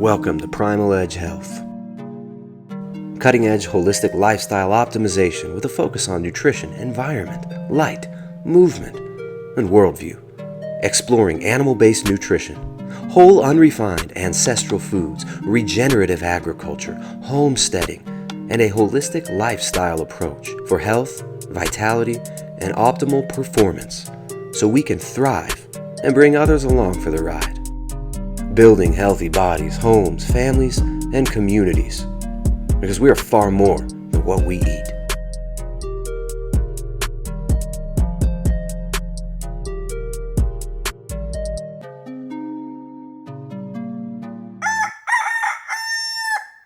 Welcome to Primal Edge Health. Cutting-edge holistic lifestyle optimization with a focus on nutrition, environment, light, movement, and worldview. Exploring animal-based nutrition, whole unrefined ancestral foods, regenerative agriculture, homesteading, and a holistic lifestyle approach for health, vitality, and optimal performance so we can thrive and bring others along for the ride. Building healthy bodies, homes, families, and communities. Because we are far more than what we eat.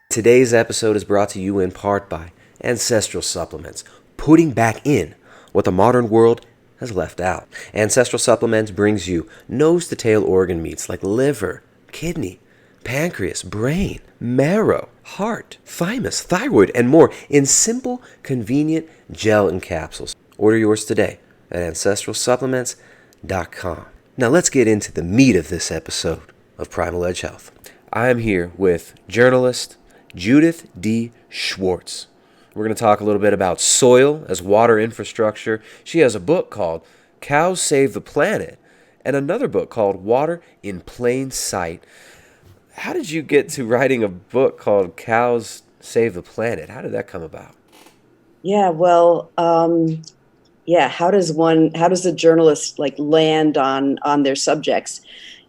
Today's episode is brought to you in part by Ancestral Supplements, putting back in what the modern world has left out. Ancestral Supplements brings you nose-to-tail organ meats like liver, kidney, pancreas, brain, marrow, heart, thymus, thyroid, and more in simple, convenient gel and capsules. Order yours today at ancestralsupplements.com. Now let's get into the meat of this episode of Primal Edge Health. I am here with journalist Judith D Schwartz. We're going to talk a little bit about soil as water infrastructure. She has a book called Cows Save the Planet and another book called Water in Plain Sight. How did you get to writing a book called Cows Save the Planet? How did that come about? Yeah, well, how does a journalist land on their subjects?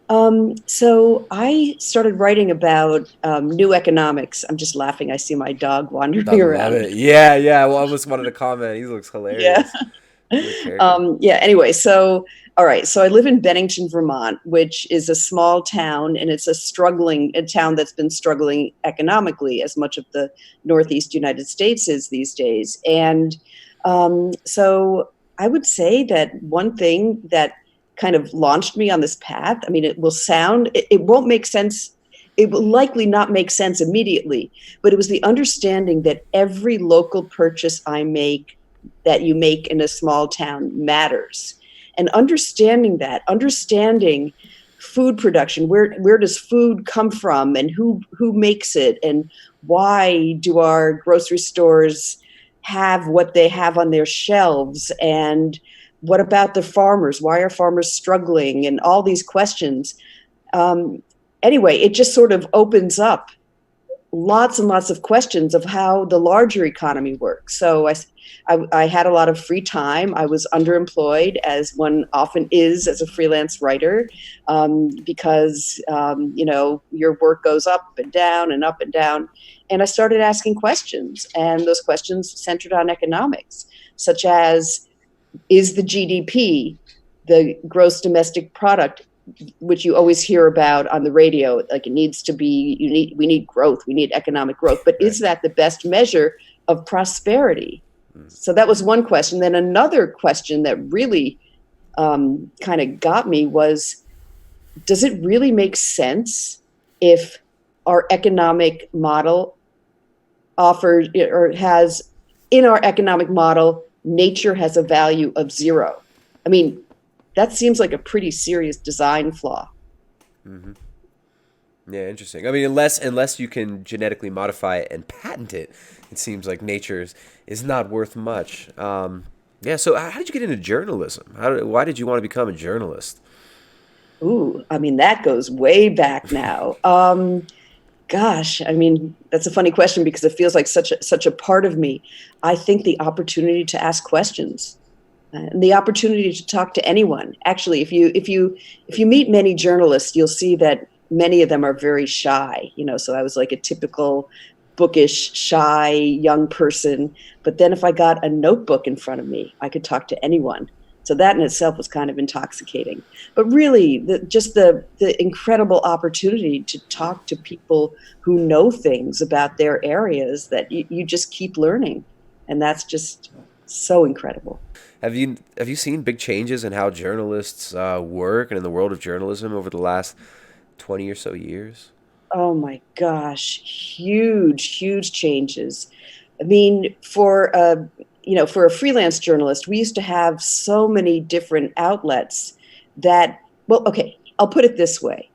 So I started writing about new economics. I'm just laughing. I see my dog wandering around. Love it. Yeah. Well, I almost wanted to comment. He looks hilarious. Anyway, so all right. So I live in Bennington, Vermont, which is a small town, and it's a town that's been struggling economically, as much of the Northeast United States is these days. And so I would say that one thing that kind of launched me on this path, I mean, it won't make sense. It will likely not make sense immediately, but it was the understanding that every local purchase that you make in a small town matters. And understanding food production, where does food come from and who makes it, and why do our grocery stores have what they have on their shelves, and what about the farmers? Why are farmers struggling? And all these questions. Anyway, it just sort of opens up lots and lots of questions of how the larger economy works. So I had a lot of free time. I was underemployed, as one often is as a freelance writer, because your work goes up and down and up and down. And I started asking questions, and those questions centered on economics, such as, is the GDP, the gross domestic product, which you always hear about on the radio, like it needs to be, we need growth, we need economic growth, but is that the best measure of prosperity? So that was one question. Then another question that really kind of got me was, does it really make sense if our economic model nature has a value of 0? I mean, that seems like a pretty serious design flaw. Mm-hmm. Yeah, interesting. I mean, unless you can genetically modify it and patent it, it seems like nature is not worth much. So how did you get into journalism? Why did you want to become a journalist? Ooh, I mean, that goes way back now. Gosh, I mean, that's a funny question because it feels like such a part of me. I think the opportunity to ask questions, and the opportunity to talk to anyone. Actually, if you meet many journalists, you'll see that many of them are very shy. So I was like a typical bookish, shy young person. But then if I got a notebook in front of me, I could talk to anyone. So that in itself was kind of intoxicating. But really, the incredible opportunity to talk to people who know things about their areas that you just keep learning. And that's just so incredible. Have you seen big changes in how journalists work and in the world of journalism over the last 20 or so years? Oh my gosh, huge changes. I mean, for a freelance journalist, we used to have so many different outlets that, well, okay, I'll put it this way.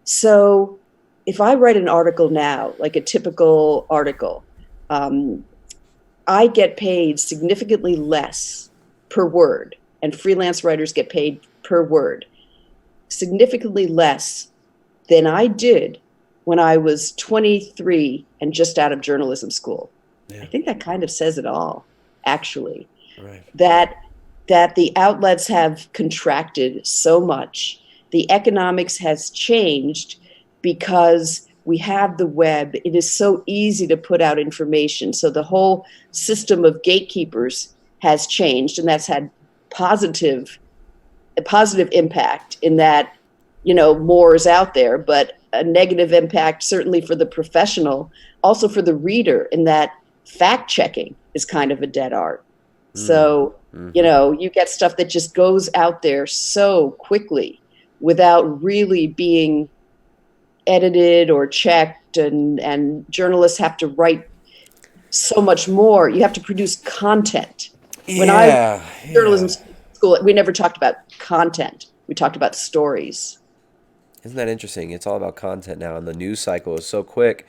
So if I write an article now, like a typical article, I get paid significantly less per word, and freelance writers get paid per word, significantly less than I did when I was 23 and just out of journalism school. Yeah. I think that kind of says it all, actually. Right. That the outlets have contracted so much. The economics has changed because we have the web. It is so easy to put out information. So the whole system of gatekeepers has changed, and that's had a positive impact in that, more is out there, but a negative impact certainly for the professional, also for the reader, in that fact checking is kind of a dead art. So, you get stuff that just goes out there so quickly without really being edited or checked, and journalists have to write so much more. You have to produce content. When I was in journalism school, we never talked about content. We talked about stories. Isn't that interesting? It's all about content now, and the news cycle is so quick.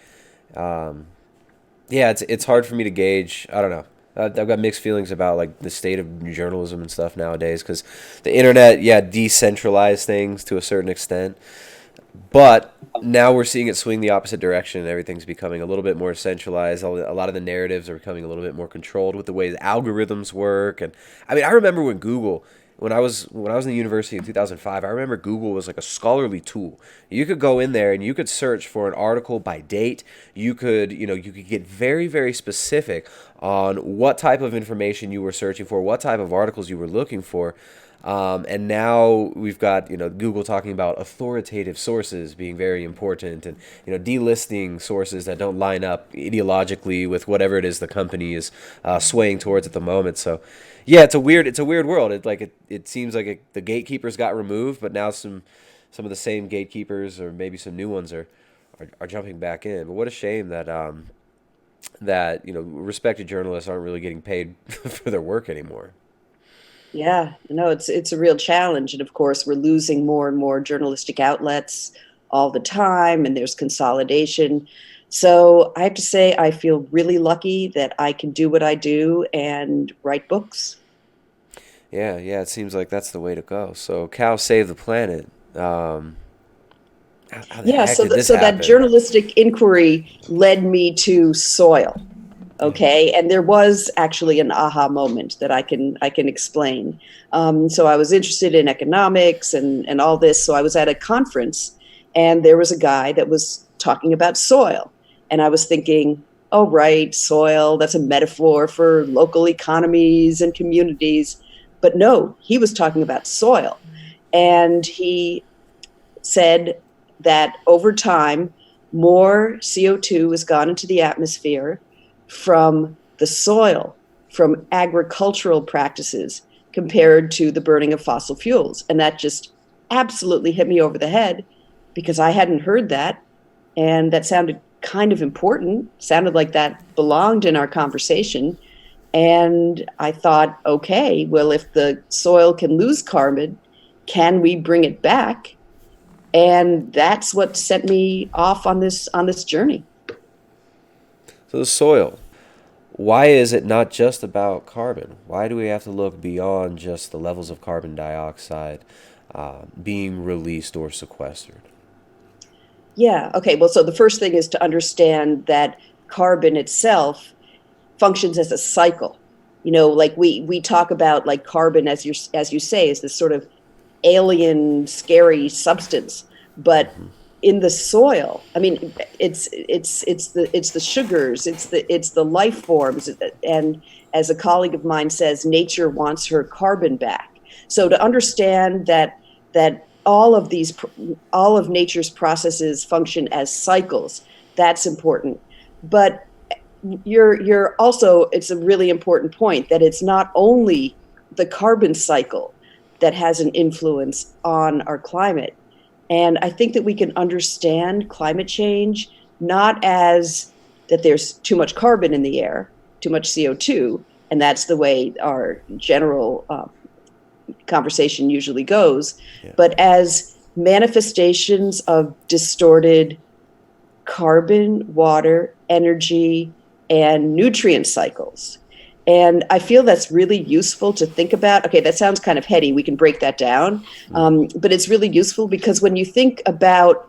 It's hard for me to gauge. I don't know. I've got mixed feelings about like the state of journalism and stuff nowadays, because the internet, decentralized things to a certain extent, but now we're seeing it swing the opposite direction, and everything's becoming a little bit more centralized. A lot of the narratives are becoming a little bit more controlled with the way the algorithms work. And I mean, I remember when Google, when I was in the university in 2005, I remember Google was like a scholarly tool. You could go in there and you could search for an article by date. You could get very, very specific on what type of information you were searching for, what type of articles you were looking for. And now we've got, Google talking about authoritative sources being very important, and, delisting sources that don't line up ideologically with whatever it is the company is swaying towards at the moment. So, yeah, it's a weird world. It seems like the gatekeepers got removed, but now some of the same gatekeepers, or maybe some new ones, are jumping back in. But what a shame that respected journalists aren't really getting paid for their work anymore. Yeah, it's a real challenge. And of course, we're losing more and more journalistic outlets all the time, and there's consolidation. So I have to say, I feel really lucky that I can do what I do and write books. Yeah, it seems like that's the way to go. So, Cow Save the Planet. How the heck did this happen? That journalistic inquiry led me to soil. Okay, and there was actually an aha moment that I can explain. So I was interested in economics and all this. So I was at a conference, and there was a guy that was talking about soil, and I was thinking, oh right, soil, that's a metaphor for local economies and communities. But no, he was talking about soil, and he said that over time, more CO2 has gone into the atmosphere from the soil, from agricultural practices, compared to the burning of fossil fuels. And that just absolutely hit me over the head, because I hadn't heard that. And that sounded kind of important, sounded like that belonged in our conversation. And I thought, okay, well, if the soil can lose carbon, can we bring it back? And that's what set me off on this journey. So the soil, why is it not just about carbon? Why do we have to look beyond just the levels of carbon dioxide being released or sequestered? Yeah, okay. Well, so the first thing is to understand that carbon itself functions as a cycle. Like we talk about like carbon, as you say, is this sort of alien, scary substance, but in the soil, I mean, it's the sugars, it's the life forms, and as a colleague of mine says, nature wants her carbon back. So to understand that all of nature's processes function as cycles, that's important. But you're also, it's a really important point that it's not only the carbon cycle that has an influence on our climate. And I think that we can understand climate change not as that there's too much carbon in the air, too much CO2, and that's the way our general conversation usually goes, but as manifestations of distorted carbon, water, energy, and nutrient cycles. And I feel that's really useful to think about. Okay, that sounds kind of heady. We can break that down. But it's really useful because when you think about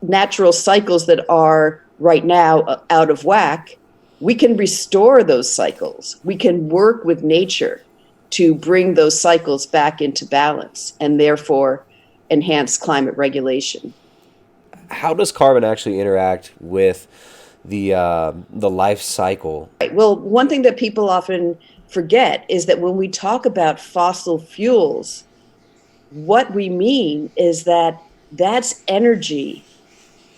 natural cycles that are right now out of whack, we can restore those cycles. We can work with nature to bring those cycles back into balance and therefore enhance climate regulation. How does carbon actually interact with the life cycle? Right. Well, one thing that people often forget is that when we talk about fossil fuels, what we mean is that that's energy,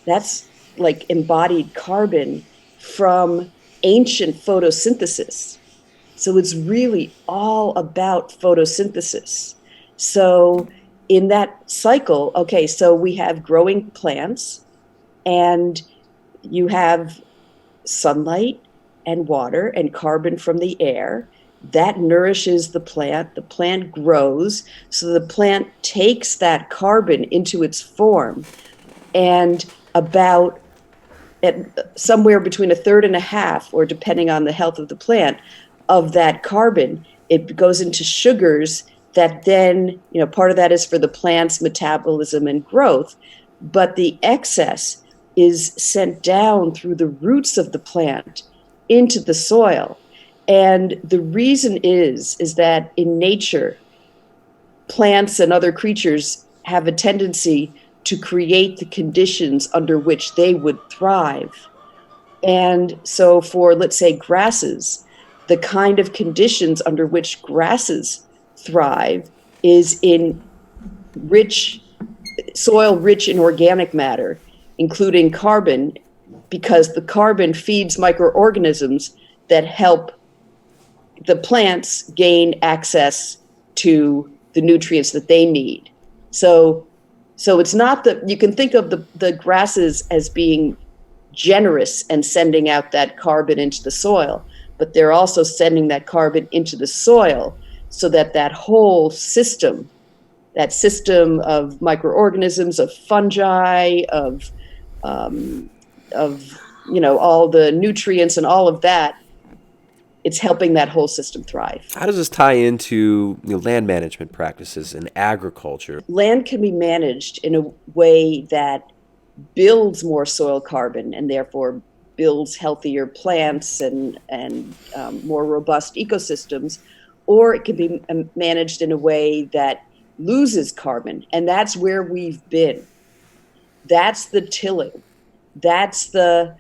that's like embodied carbon from ancient photosynthesis. So it's really all about photosynthesis. So in that cycle, okay, so we have growing plants and you have sunlight and water and carbon from the air. That nourishes the plant grows, so the plant takes that carbon into its form, and about somewhere between a third and a half, or depending on the health of the plant, of that carbon, it goes into sugars that then, part of that is for the plant's metabolism and growth, but the excess is sent down through the roots of the plant into the soil. And the reason is that in nature, plants and other creatures have a tendency to create the conditions under which they would thrive. And so for, let's say, grasses, the kind of conditions under which grasses thrive is in soil rich in organic matter, including carbon, because the carbon feeds microorganisms that help the plants gain access to the nutrients that they need. So it's not that you can think of the grasses as being generous and sending out that carbon into the soil, but they're also sending that carbon into the soil so that whole system, that system of microorganisms, of fungi, of all the nutrients and all of that, it's helping that whole system thrive. How does this tie into land management practices and agriculture? Land can be managed in a way that builds more soil carbon and therefore builds healthier plants and more robust ecosystems, or it can be managed in a way that loses carbon. And that's where we've been. That's the tilling. That's the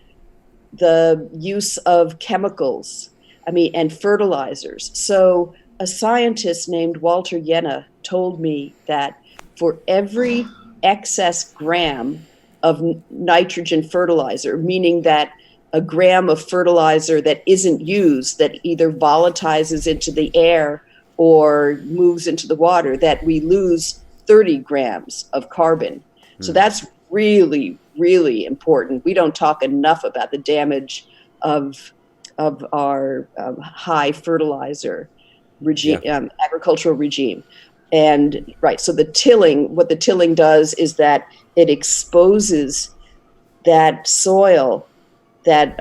use of chemicals, and fertilizers. So a scientist named Walter Jenner told me that for every excess gram of nitrogen fertilizer, meaning that a gram of fertilizer that isn't used, that either volatilizes into the air or moves into the water, that we lose 30 grams of carbon. So that's really, really important. We don't talk enough about the damage of our high fertilizer regime, agricultural regime. And so what the tilling does is that it exposes that soil, that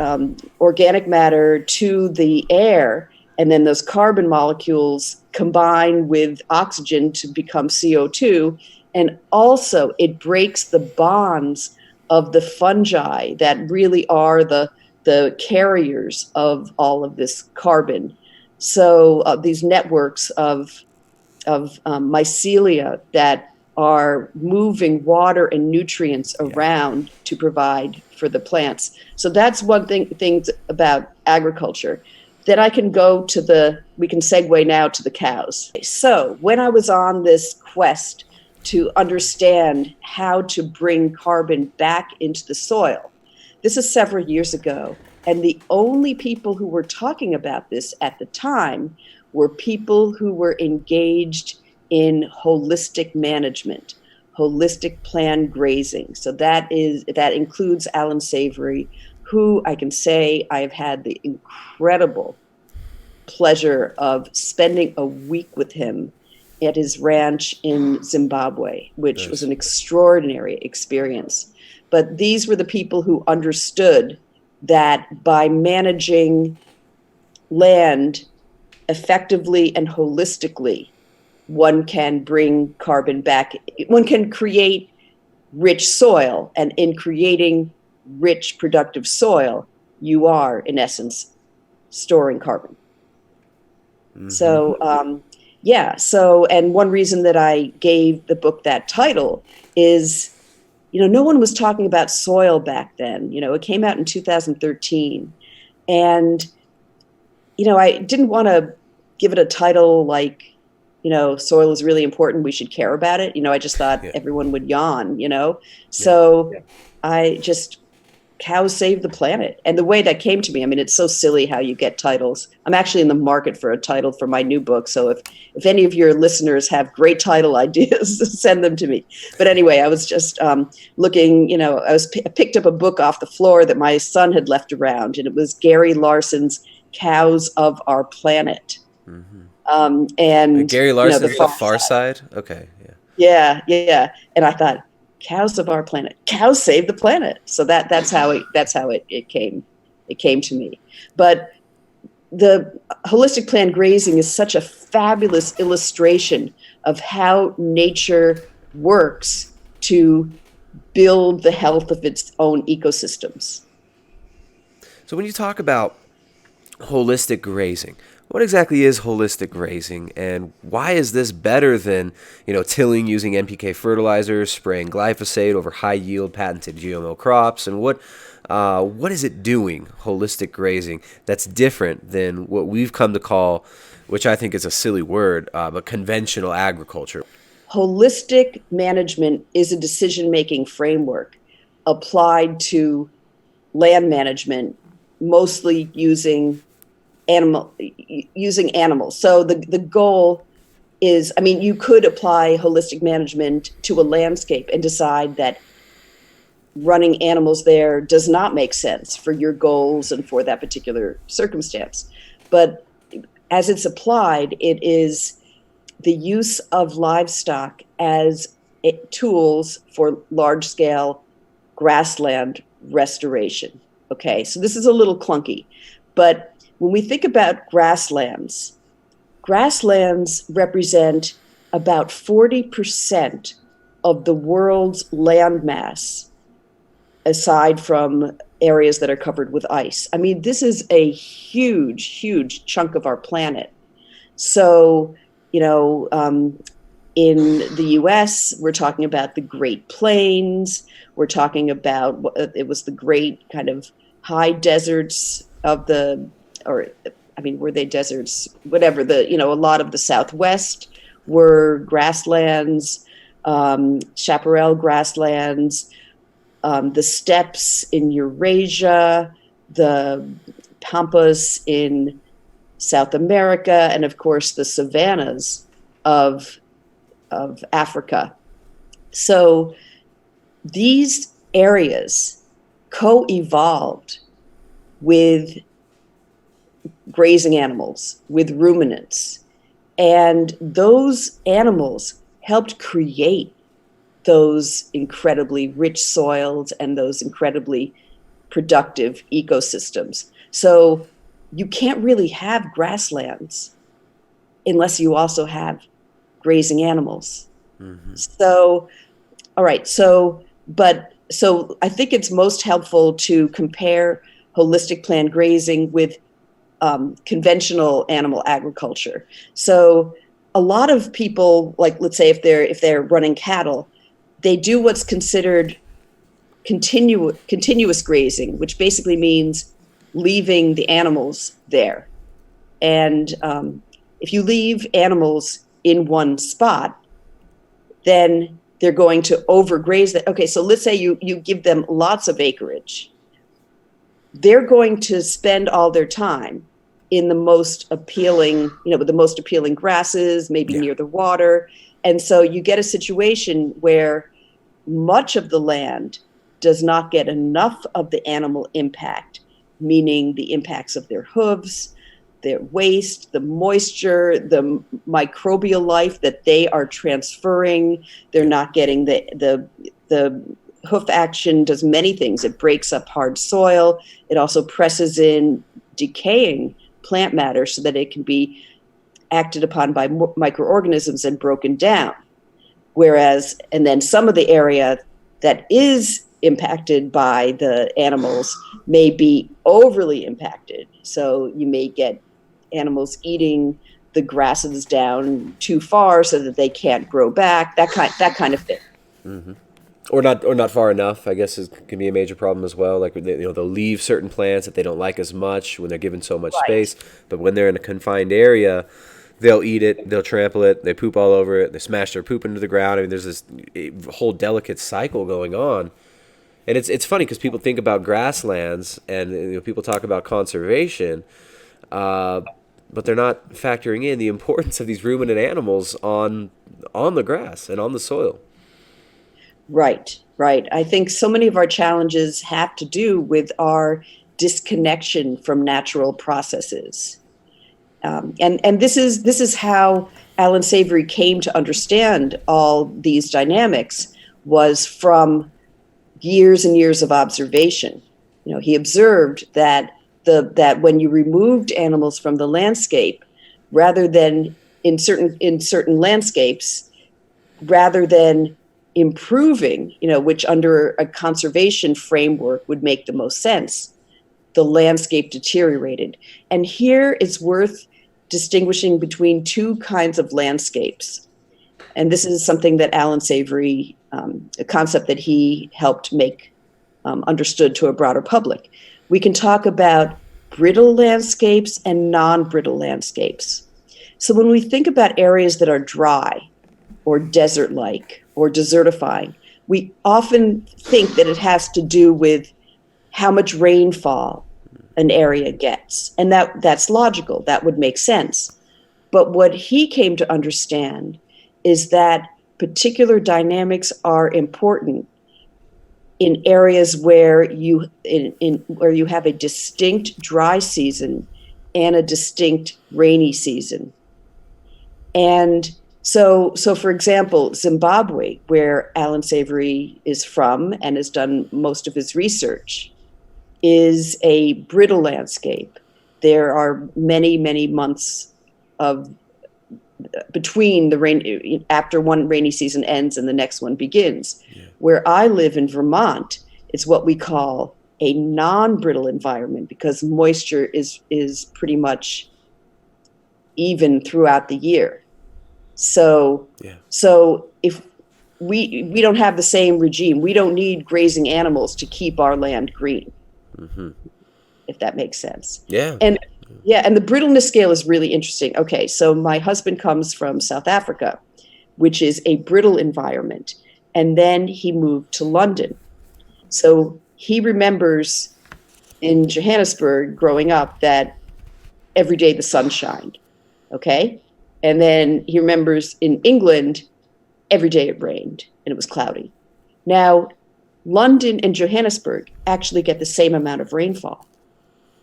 organic matter to the air, and then those carbon molecules combine with oxygen to become CO2. And also it breaks the bonds of the fungi that really are the carriers of all of this carbon. So these networks of mycelia that are moving water and nutrients around to provide for the plants. So that's one thing about agriculture. Then I can we can segue now to the cows. So when I was on this quest to understand how to bring carbon back into the soil, this is several years ago, and the only people who were talking about this at the time were people who were engaged in holistic management, holistic plan grazing. So that includes Alan Savory, who I can say I've had the incredible pleasure of spending a week with him at his ranch in Zimbabwe, which was an extraordinary experience. but these were the people who understood that by managing land effectively and holistically, one can bring carbon back. One can create rich soil, and in creating rich, productive soil, you are, in essence, storing carbon. Mm-hmm. So, and one reason that I gave the book that title is, no one was talking about soil back then. It came out in 2013. And, I didn't want to give it a title like, soil is really important, we should care about it. I just thought everyone would yawn, So I just, cows save the planet. And the way that came to me, it's so silly how you get titles. I'm actually in the market for a title for my new book. So if any of your listeners have great title ideas, send them to me. But anyway, I was just looking, I picked up a book off the floor that my son had left around, and it was Gary Larson's Cows of Our Planet. Mm-hmm. And Gary Larson's The Far Side? Okay. Yeah. And I thought, cows of our planet, cows save the planet. So that's how it came to me. But the holistic plant grazing is such a fabulous illustration of how nature works to build the health of its own ecosystems. So when you talk about holistic grazing, what exactly is holistic grazing, and why is this better than, tilling using NPK fertilizers, spraying glyphosate over high-yield patented GMO crops, and what is it doing, holistic grazing, that's different than what we've come to call, which I think is a silly word, but conventional agriculture? Holistic management is a decision-making framework applied to land management, mostly using animals. So the goal is, you could apply holistic management to a landscape and decide that running animals there does not make sense for your goals and for that particular circumstance. But as it's applied, it is the use of livestock as tools for large-scale grassland restoration. Okay, so this is a little clunky, but when we think about grasslands represent about 40% of the world's land mass, aside from areas that are covered with ice. This is a huge, huge chunk of our planet. So, in the US, we're talking about the Great Plains. We're talking about, it was the great kind of high deserts of were they deserts? Whatever, a lot of the Southwest were grasslands, chaparral grasslands, the steppes in Eurasia, the pampas in South America, and of course the savannas of Africa. So these areas co-evolved with grazing animals, with ruminants. And those animals helped create those incredibly rich soils and those incredibly productive ecosystems. So you can't really have grasslands unless you also have grazing animals. Mm-hmm. So, all right. So I think it's most helpful to compare holistic plant grazing with conventional animal agriculture. So a lot of people, like, let's say if they're running cattle, they do what's considered continuous grazing, which basically means leaving the animals there. And if you leave animals in one spot, then they're going to overgraze that. Okay, so let's say you give them lots of acreage. They're going to spend all their time in the most appealing, with the most appealing grasses, maybe near the water. And so you get a situation where much of the land does not get enough of the animal impact, meaning the impacts of their hooves, their waste, the moisture, the microbial life that they are transferring. They're not getting the hoof action does many things. It breaks up hard soil. It also presses in decaying plant matter so that it can be acted upon by microorganisms and broken down. Whereas, and then some of the area that is impacted by the animals may be overly impacted. So you may get animals eating the grasses down too far so that they can't grow back, that kind of thing. Mm-hmm. Or not far enough, I guess, can be a major problem as well. Like, they'll leave certain plants that they don't like as much when they're given so much space. But when they're in a confined area, they'll eat it, they'll trample it, they poop all over it, they smash their poop into the ground. I mean, there's this whole delicate cycle going on. And it's funny because people think about grasslands and people talk about conservation, but they're not factoring in the importance of these ruminant animals on the grass and on the soil. Right. I think so many of our challenges have to do with our disconnection from natural processes. And this is how Alan Savory came to understand all these dynamics, was from years and years of observation. He observed that when you removed animals from the landscape, rather than in certain landscapes, rather than improving, which under a conservation framework would make the most sense, the landscape deteriorated. And here it's worth distinguishing between two kinds of landscapes. And this is something that Alan Savory, a concept that he helped make understood to a broader public. We can talk about brittle landscapes and non-brittle landscapes. So when we think about areas that are dry or desert-like or desertifying, we often think that it has to do with how much rainfall an area gets. And that's logical. That would make sense. But what he came to understand is that particular dynamics are important in areas where you have a distinct dry season and a distinct rainy season. And so for example, Zimbabwe, where Alan Savory is from and has done most of his research, is a brittle landscape. There are many, many months between the rain, after one rainy season ends and the next one begins. Yeah. Where I live in Vermont, it's what we call a non-brittle environment because moisture is pretty much even throughout the year. So if we don't have the same regime, we don't need grazing animals to keep our land green. Mm-hmm. If that makes sense. Yeah. And the brittleness scale is really interesting. Okay, so my husband comes from South Africa, which is a brittle environment. And then he moved to London. So he remembers in Johannesburg growing up that every day the sun shined. Okay? And then he remembers in England, every day it rained and it was cloudy. Now, London and Johannesburg actually get the same amount of rainfall.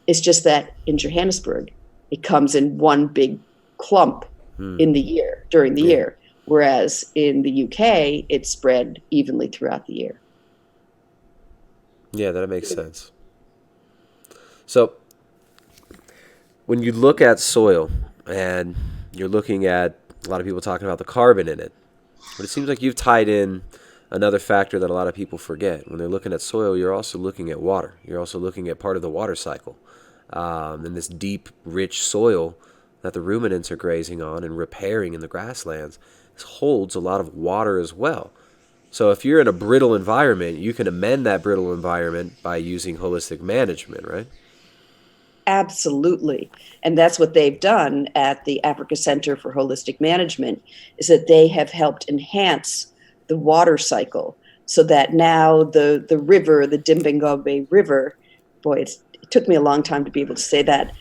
It's just that in Johannesburg, it comes in one big clump in the year, during the year, whereas in the UK, it's spread evenly throughout the year. Yeah, that makes sense. So when you look at soil and you're looking at a lot of people talking about the carbon in it, but it seems like you've tied in another factor that a lot of people forget. When they're looking at soil, you're also looking at water. You're also looking at part of the water cycle. And this deep, rich soil that the ruminants are grazing on and repairing in the grasslands holds a lot of water as well. So if you're in a brittle environment, you can amend that brittle environment by using holistic management, right? Absolutely. And that's what they've done at the Africa Center for Holistic Management, is that they have helped enhance the water cycle so that now the river, the Dimbengombe River, boy, it took me a long time to be able to say that.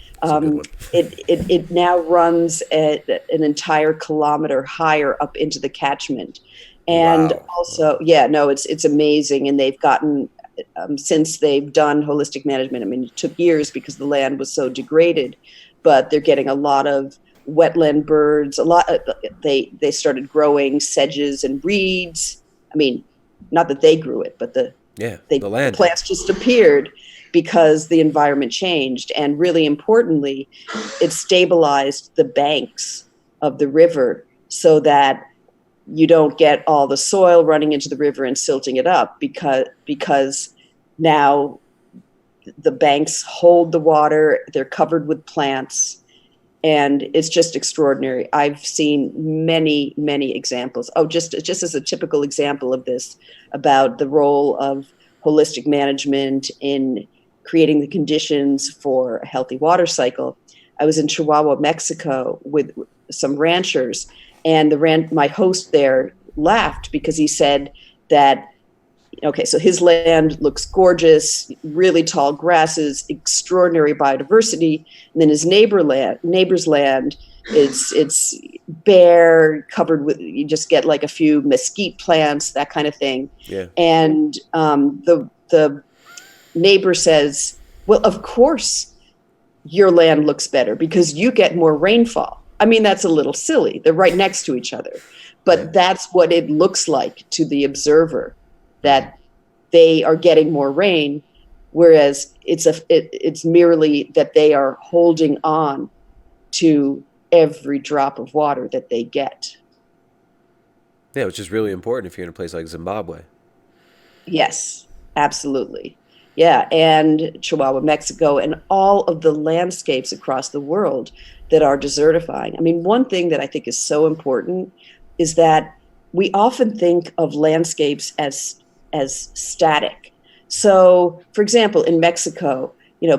It now runs at an entire kilometer higher up into the catchment. And also, it's amazing. And they've gotten, since they've done holistic management, I mean, it took years because the land was so degraded, but they're getting a lot of wetland birds, they started growing sedges and reeds. I mean, not that they grew it, but the land. plants just appeared because the environment changed. And really importantly, it stabilized the banks of the river so that you don't get all the soil running into the river and silting it up, because now the banks hold the water, they're covered with plants, and it's just extraordinary. I've seen many, many examples. Oh, just as a typical example of this, about the role of holistic management in creating the conditions for a healthy water cycle. I was in Chihuahua, Mexico with some ranchers, and my host there laughed because he said that, okay, so his land looks gorgeous, really tall grasses, extraordinary biodiversity, and then his neighbor's land, it's bare, covered with, you just get like a few mesquite plants, that kind of thing. Yeah. And the neighbor says, well, of course your land looks better because you get more rainfall. I mean, that's a little silly. They're right next to each other. But that's what it looks like to the observer, that they are getting more rain, whereas it's merely that they are holding on to every drop of water that they get. Yeah, which is really important if you're in a place like Zimbabwe. Yes, absolutely. Yeah, and Chihuahua, Mexico, and all of the landscapes across the world that are desertifying. I mean, one thing that I think is so important is that we often think of landscapes as static. So, for example, in Mexico,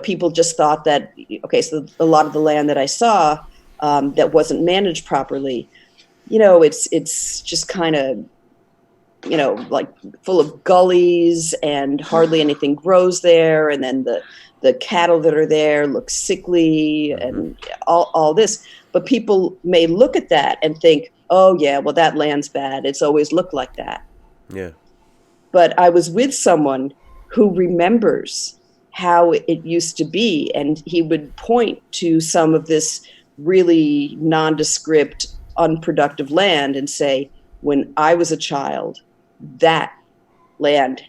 people just thought that, okay, so a lot of the land that I saw that wasn't managed properly, it's just kind of, like full of gullies and hardly anything grows there. And then the cattle that are there look sickly and all this. But people may look at that and think, oh yeah, well, that land's bad. It's always looked like that. Yeah. But I was with someone who remembers how it used to be. And he would point to some of this really nondescript, unproductive land and say, when I was a child, that land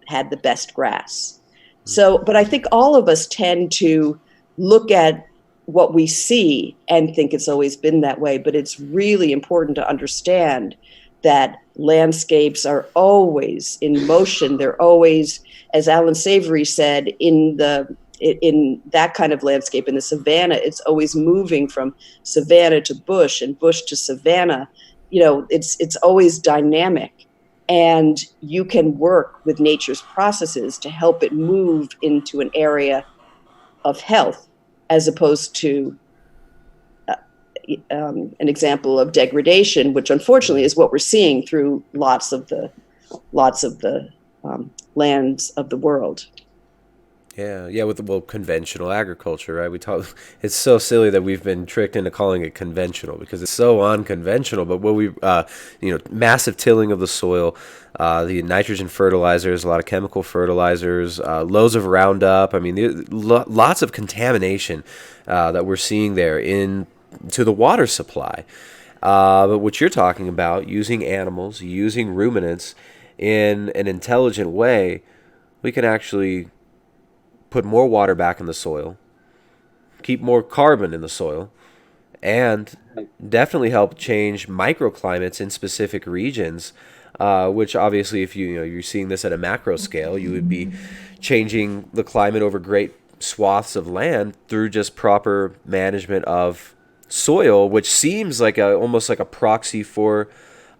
had the best grass. So, but I think all of us tend to look at what we see and think it's always been that way. But it's really important to understand that landscapes are always in motion. They're always, as Alan Savory said, in that kind of landscape, in the savanna, it's always moving from savanna to bush and bush to savanna. It's always dynamic. And you can work with nature's processes to help it move into an area of health, as opposed to an example of degradation, which unfortunately is what we're seeing through lots of the lands of the world. Yeah, with conventional agriculture, right? It's so silly that we've been tricked into calling it conventional because it's so unconventional. But what massive tilling of the soil, the nitrogen fertilizers, a lot of chemical fertilizers, loads of Roundup. I mean, lots of contamination that we're seeing there into the water supply. But what you're talking about, using animals, using ruminants in an intelligent way, we can actually put more water back in the soil, keep more carbon in the soil, and definitely help change microclimates in specific regions, which obviously if you're seeing this at a macro scale, you would be changing the climate over great swaths of land through just proper management of soil, which seems like almost like a proxy for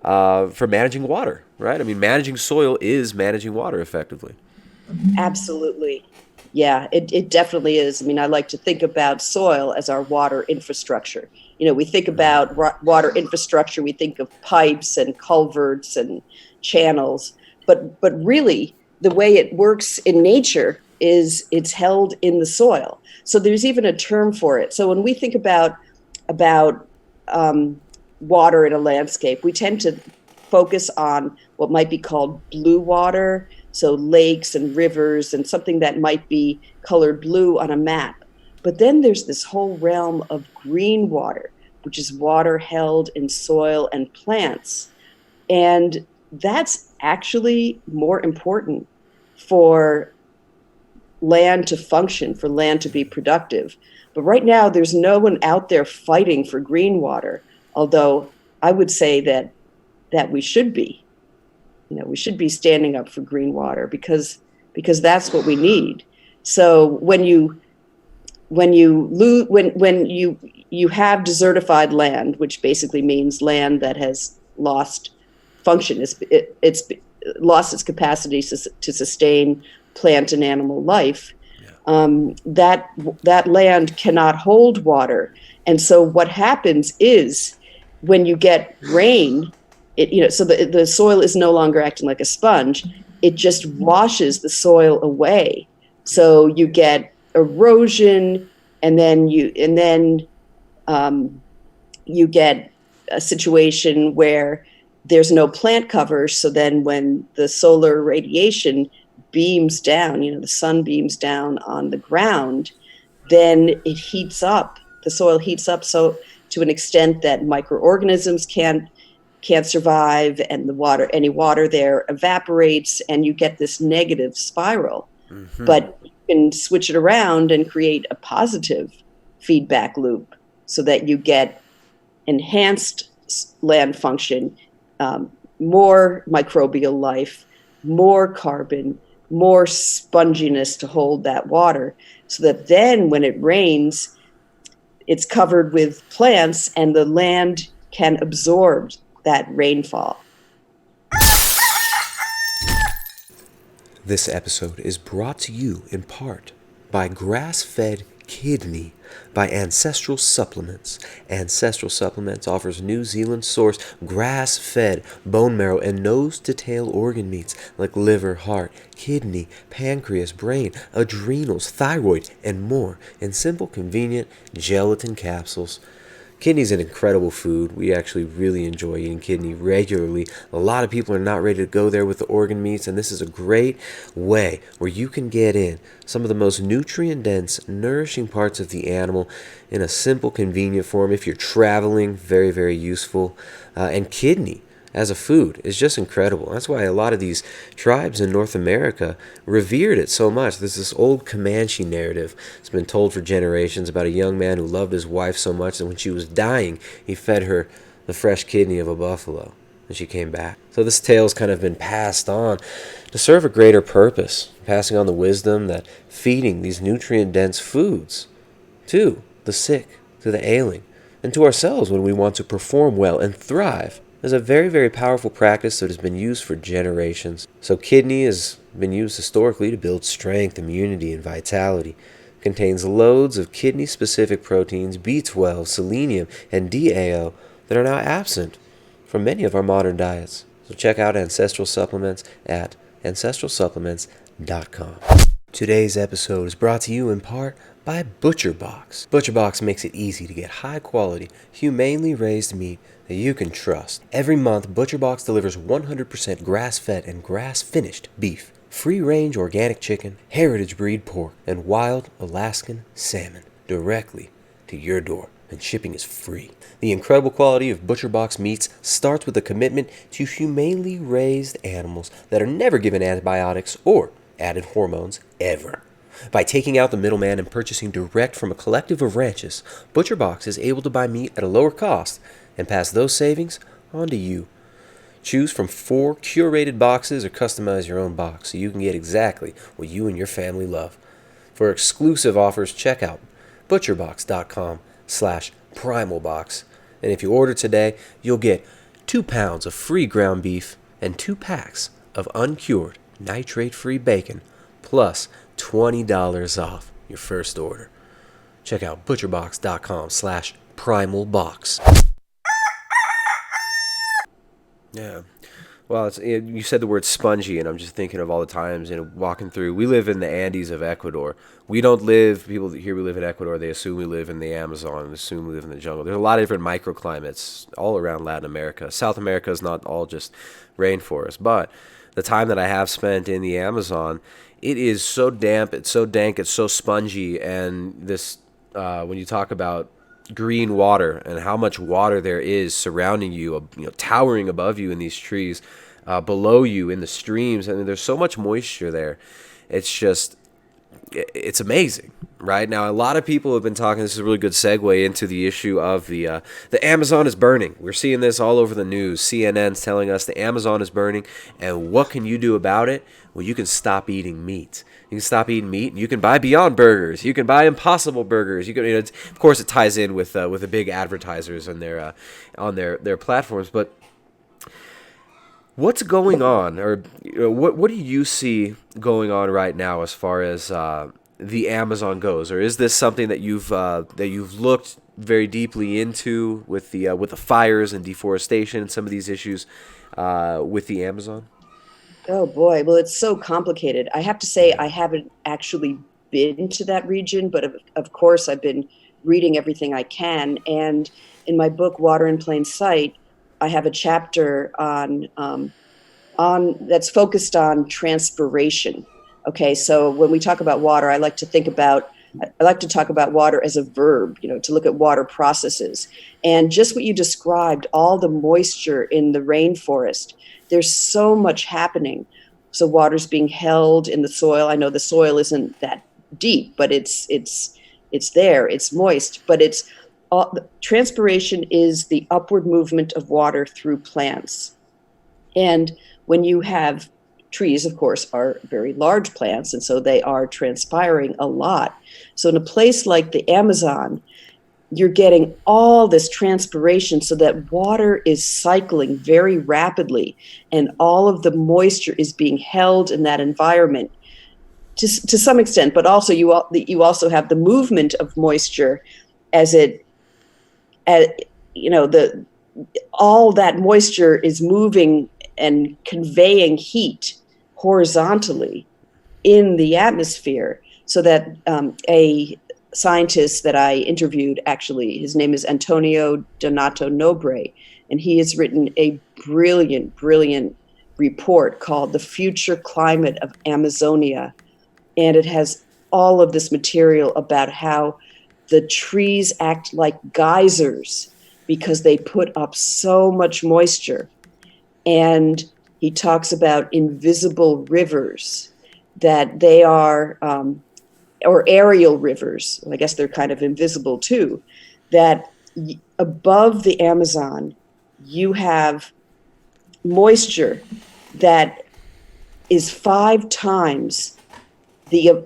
managing water, right? I mean, managing soil is managing water effectively. Absolutely. Yeah, it definitely is. I mean, I like to think about soil as our water infrastructure. We think about water infrastructure, we think of pipes and culverts and channels, but really the way it works in nature is it's held in the soil. So there's even a term for it. So when we think about water in a landscape, we tend to focus on what might be called blue water, so lakes and rivers and something that might be colored blue on a map. But then there's this whole realm of green water, which is water held in soil and plants. And that's actually more important for land to function, for land to be productive. But right now, there's no one out there fighting for green water, although I would say that we should be. We should be standing up for green water because that's what we need. So when you have desertified land, which basically means land that has lost function, it's lost its capacity to sustain plant and animal life. That land cannot hold water, and so what happens is when you get rain, so the soil is no longer acting like a sponge. It just washes the soil away. So you get erosion, and then you get a situation where there's no plant cover. So then when the solar radiation beams down, the sun beams down on the ground, then it heats up. The soil heats up so to an extent that microorganisms can't survive, and any water there evaporates, and you get this negative spiral. Mm-hmm. But you can switch it around and create a positive feedback loop so that you get enhanced land function, more microbial life, more carbon, more sponginess to hold that water, so that then when it rains, it's covered with plants and the land can absorb that rainfall. This episode is brought to you in part by grass-fed kidney by Ancestral Supplements. Ancestral Supplements offers New Zealand-sourced grass-fed bone marrow and nose-to-tail organ meats like liver, heart, kidney, pancreas, brain, adrenals, thyroid, and more in simple, convenient gelatin capsules. Kidney is an incredible food. We actually really enjoy eating kidney regularly. A lot of people are not ready to go there with the organ meats, and this is a great way where you can get in some of the most nutrient-dense, nourishing parts of the animal in a simple, convenient form. If you're traveling, very, very useful. And kidney as a food is just incredible. That's why a lot of these tribes in North America revered it so much. There's this old Comanche narrative. It's been told for generations about a young man who loved his wife so much that when she was dying, he fed her the fresh kidney of a buffalo, and she came back. So this tale's kind of been passed on to serve a greater purpose, passing on the wisdom that feeding these nutrient-dense foods to the sick, to the ailing, and to ourselves when we want to perform well and thrive is a very, very powerful practice that has been used for generations. So kidney has been used historically to build strength, immunity, and vitality. It contains loads of kidney-specific proteins, B12, selenium, and DAO that are now absent from many of our modern diets. So check out Ancestral Supplements at ancestralsupplements.com. Today's episode is brought to you in part by ButcherBox. ButcherBox makes it easy to get high-quality, humanely raised meat that you can trust. Every month, ButcherBox delivers 100% grass-fed and grass-finished beef, free-range organic chicken, heritage breed pork, and wild Alaskan salmon directly to your door, and shipping is free. The incredible quality of ButcherBox meats starts with a commitment to humanely raised animals that are never given antibiotics or added hormones ever. By taking out the middleman and purchasing direct from a collective of ranches, ButcherBox is able to buy meat at a lower cost and pass those savings on to you. Choose from 4 curated boxes or customize your own box so you can get exactly what you and your family love. For exclusive offers, check out butcherbox.com/primalbox. And if you order today, you'll get 2 pounds of free ground beef and 2 packs of uncured nitrate-free bacon, plus $20 off your first order. Check out butcherbox.com/primalbox. Yeah. Well, you said the word spongy, and I'm just thinking of all the times, walking through. We live in the Andes of Ecuador. We don't live, people here we live in Ecuador, they assume we live in the Amazon and assume we live in the jungle. There's a lot of different microclimates all around Latin America. South America is not all just rainforest, but the time that I have spent in the Amazon, it is so damp, it's so dank, it's so spongy, and this, when you talk about green water and how much water there is surrounding you, towering above you in these trees, below you in the streams. I mean, there's so much moisture there. It's amazing. Right now, a lot of people have been talking. This is a really good segue into the issue of the Amazon is burning. We're seeing this all over the news. CNN's telling us the Amazon is burning, and what can you do about it? Well, you can stop eating meat. You can stop eating meat, and you can buy Beyond Burgers. You can buy Impossible Burgers. You can, of course, it ties in with the big advertisers and their on their platforms. But what's going on, or what do you see going on right now as far as the Amazon goes, or is this something that you've looked very deeply into with the fires and deforestation and some of these issues with the Amazon? Oh boy, well, it's so complicated. I have to say I haven't actually been to that region, but of course I've been reading everything I can. And in my book, Water in Plain Sight, I have a chapter on that's focused on transpiration. Okay, so when we talk about water, I like to talk about water as a verb, to look at water processes. And just what you described, all the moisture in the rainforest, there's so much happening. So water's being held in the soil. I know the soil isn't that deep, but it's there, it's moist, but transpiration is the upward movement of water through plants. And when you have trees, of course, are very large plants, and so they are transpiring a lot. So in a place like the Amazon, you're getting all this transpiration so that water is cycling very rapidly, and all of the moisture is being held in that environment to some extent, but also you also have the movement of moisture all that moisture is moving and conveying heat horizontally in the atmosphere, so that a scientist that I interviewed, actually, his name is Antonio Donato Nobre, and he has written a brilliant report called The Future Climate of Amazonia. And it has all of this material about how the trees act like geysers because they put up so much moisture. And he talks about invisible rivers, that they are, or aerial rivers, I guess they're kind of invisible too, that above the Amazon, you have moisture that is 5 times the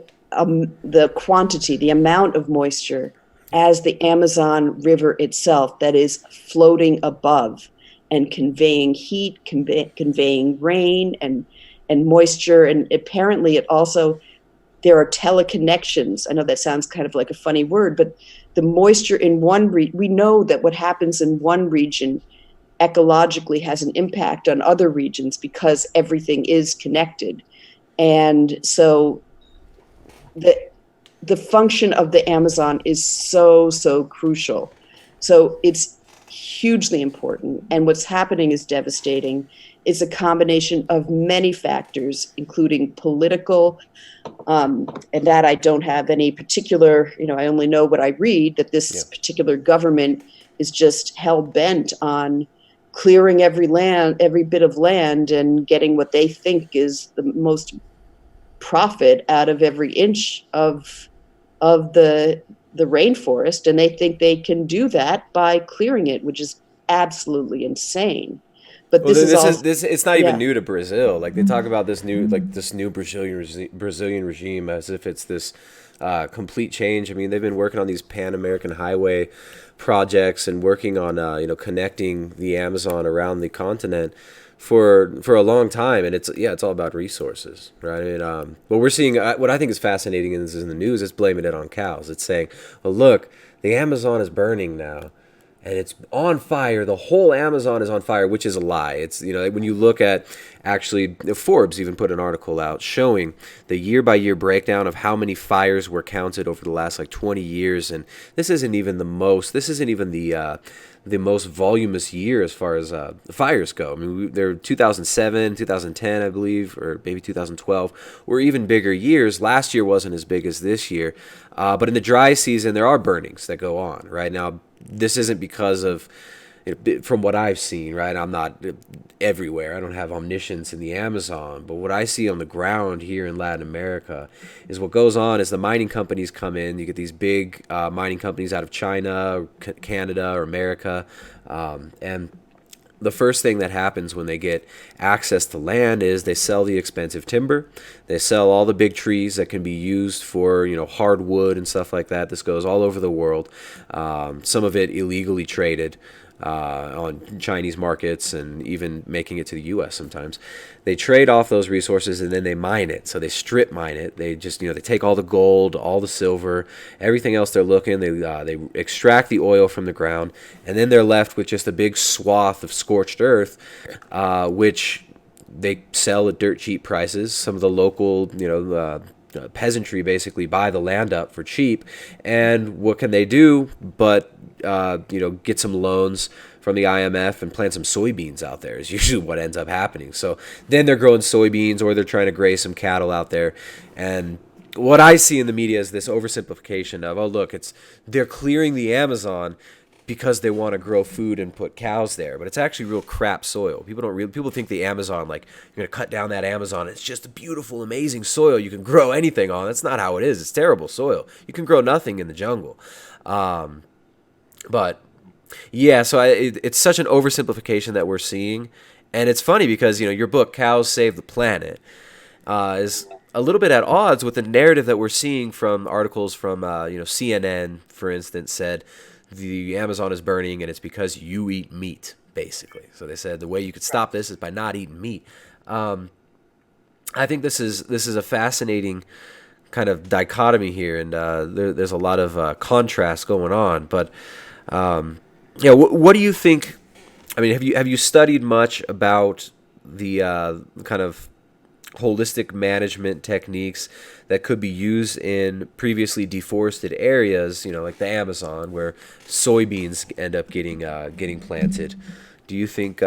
quantity, the amount of moisture as the Amazon River itself, that is floating above and conveying heat, conveying rain and moisture. And apparently there are teleconnections. I know that sounds kind of like a funny word, but the moisture in one region, we know that what happens in one region ecologically has an impact on other regions because everything is connected. And so the function of the Amazon is so crucial. So it's hugely important. And what's happening is devastating. It's a combination of many factors, including political, and that I don't have any particular, I only know what I read, that this particular government is just hell-bent on clearing every bit of land and getting what they think is the most profit out of every inch of the rainforest. And they think they can do that by clearing it, which is absolutely insane. But it's not even new to Brazil. Like they talk about this new Brazilian regime as if it's this complete change. I mean, they've been working on these Pan-American highway projects and working on connecting the Amazon around the continent for a long time, and it's all about resources, right? I mean, but we're seeing what I think is fascinating, and this is in the news, is blaming it on cows. It's saying, well, look, the Amazon is burning now. And it's on fire. The whole Amazon is on fire, which is a lie. It's, when you look at, actually, Forbes even put an article out showing the year-by-year breakdown of how many fires were counted over the last 20 years. And this isn't even the most voluminous year as far as fires go. I mean, there 2007, 2010, I believe, or maybe 2012 were even bigger years. Last year wasn't as big as this year. But in the dry season, there are burnings that go on right now. This isn't because of from what I've seen, right? I'm not everywhere. I don't have omniscience in the Amazon, but what I see on the ground here in Latin America is what goes on is the mining companies come in. You get these big mining companies out of China, or Canada, or America, and the first thing that happens when they get access to land is they sell the expensive timber. They sell all the big trees that can be used for, hardwood and stuff like that. This goes all over the world. Some of it illegally traded on Chinese markets and even making it to the U.S. sometimes. They trade off those resources and then they mine it. So they strip mine it. They just, they take all the gold, all the silver, everything else they're looking. They extract the oil from the ground, and then they're left with just a big swath of scorched earth, which they sell at dirt cheap prices. Some of the local, peasantry basically buy the land up for cheap. And what can they do but get some loans from the IMF and plant some soybeans out there is usually what ends up happening. So then they're growing soybeans or they're trying to graze some cattle out there. And what I see in the media is this oversimplification of, oh, look, they're clearing the Amazon because they want to grow food and put cows there, but it's actually real crap soil. People think the Amazon, like, you're going to cut down that Amazon, it's just a beautiful, amazing soil you can grow anything on. That's not how it is. It's terrible soil. You can grow nothing in the jungle. But yeah, so it's such an oversimplification that we're seeing, and it's funny because your book "Cows Save the Planet" is a little bit at odds with the narrative that we're seeing from articles from CNN, for instance, said the Amazon is burning and it's because you eat meat, basically. So they said the way you could stop this is by not eating meat. I think this is a fascinating kind of dichotomy here, and there's a lot of contrast going on, but. What do you think? I mean, have you studied much about the kind of holistic management techniques that could be used in previously deforested areas, like the Amazon, where soybeans end up getting planted? Do you think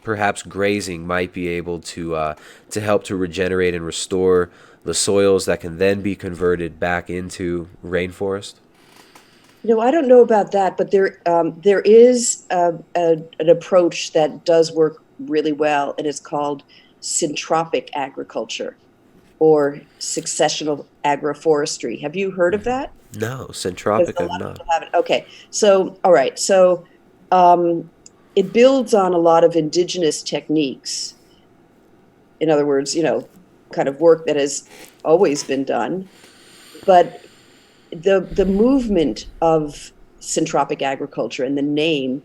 perhaps grazing might be able to help to regenerate and restore the soils that can then be converted back into rainforest? I don't know about that, but there is an approach that does work really well, and it's called syntropic agriculture or successional agroforestry. Have you heard of that? No, syntropic I've not. Okay, so all right, so it builds on a lot of indigenous techniques. In other words, kind of work that has always been done, but the movement of syntropic agriculture and the name,